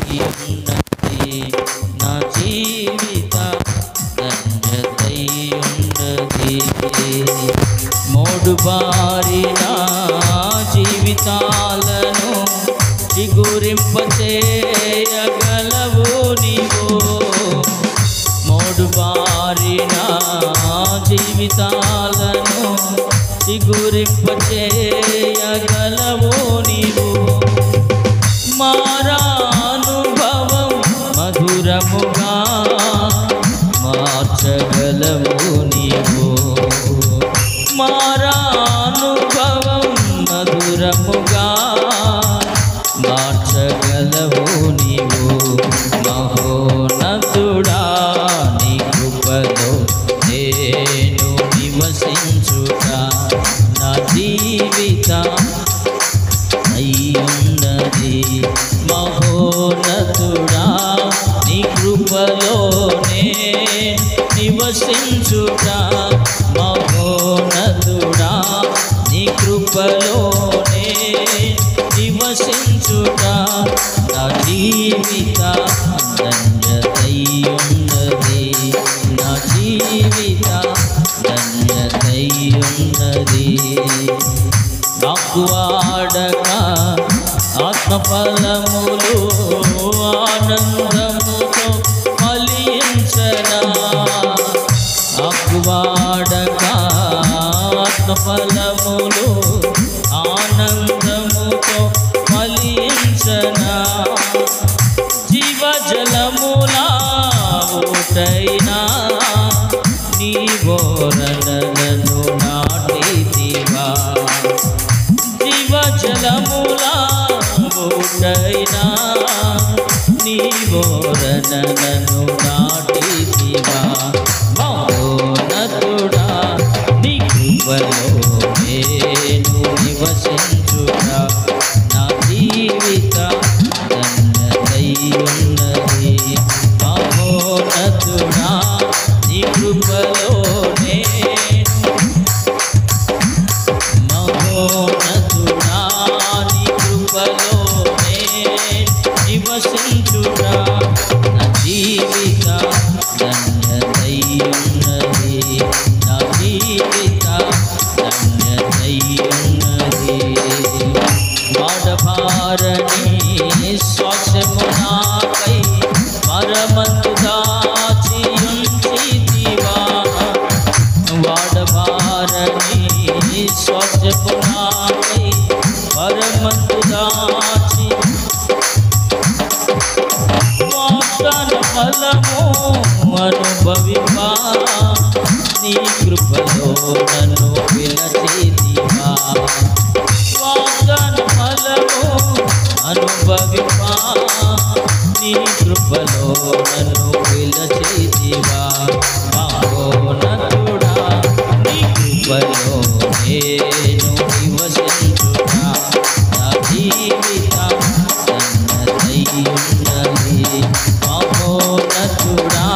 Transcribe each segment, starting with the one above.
ఉన్నది నా జీవిత ధన్యతై ఉన్నది మోడు బారిన జీవితాలను చిగురింపచేయగలవు నీవు మోడు బారిన జీవితాలను చిగురింపచేయగలవు నీవు మారానుభవం మధురముగా మార్చగలవు నీవు మారానుభవం మధురముగా మార్చగలవు నీవు మహోన్నతుడా నీ కృపలో నేను నివసించుట నా జీవిత అయ్యున్నది మహోన్నతుడా నీ కృపలోనే నివసించుట మహోన్నతుడా నీ కృపలోనే నివసించుట నా జీవిత ధన్యతై ఉన్నది నా జీవిత ధన్యతై ఉన్నది నాకు వాడక ఆత్మఫలములు ఆనందముతో ఫలించనా నాకు వాడక ఆత్మఫలములు ఆనందముతో ఫలించనా జీవజలములా ఊటైనా నీ బోరనలను నాటితివా జీవజలములా ఊటైనా నీ బోరనలను నాటితివా మహోన్నతుడా నీ కృపలో నేను నివసించుట నా జీవిత ధన్యతై ఉన్నది మహోన్నతుడా నీ కృపలో నేను మహోన్నతుడా నీ కృపలో నివసించుట నా జీవిత ధన్యతై ఉన్నది నా జీవిత ధన్యతై ఉన్నది వాడబారని శ్వాసము నాకై పరమందు దాచి ఉంచితివా వాడబారని శ్వాసము నాకై పరమందు దాచి వాగ్దాన ఫలము అనుభవింపా నీ కృపలో నన్ను పిలచితివా వాగ్దాన ఫలము అనుభవింపా నీ కృపలో నన్ను పిలచితివా మహోన్నతుడా నీ కృపలో నేను నివసించుట నా జీవిత ధన్యతై ఉన్నది మహోన్నతుడా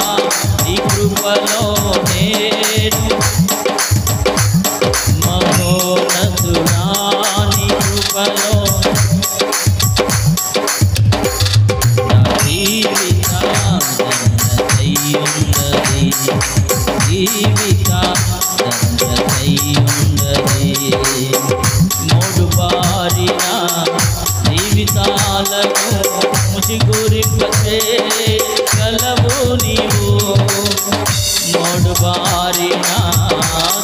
నీ కృపలో నేను మహోన్నతుడా నీ కృపలో నా జీవిత ధన్యతై ఉన్నది జీవిత ధన్యతై ఉన్నది మూడు బారిన జీవితాలను చిగురింపచేయగలవు నీవు మూడు బారిన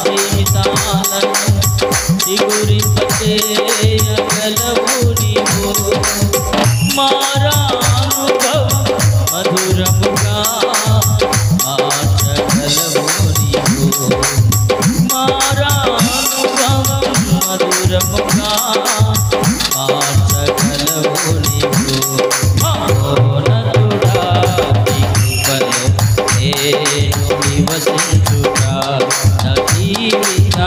జీవితాలను చిగురింపచేయగలవు నీవు మారానుభవం మధురముగా మార్చగలవు నీవు మారానుభవం మధురముగా మార్చగలవు నీవు మహోన్నతుడా నీ కృపలో నేను నివసించుట నా జీవిత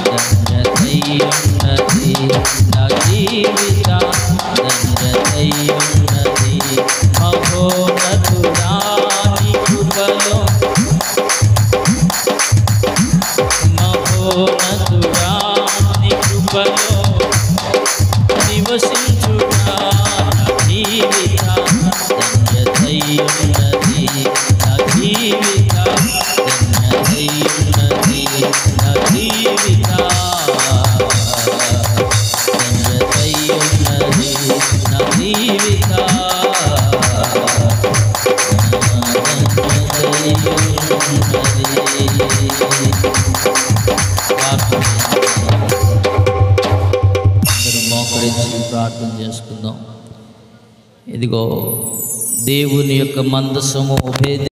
ధన్యతై ఉన్నది నా జీవిత ధన్యతై ఉన్నది మహోన్నతుడా నీ కృపలో మహోన్నతుడా నీ కృపలో జీవిత ధన్యతై ఉన్నది నా జీవిత మోకరించి ప్రార్థన చేసుకుందాం. ఇదిగో దేవుని యొక్క మందసము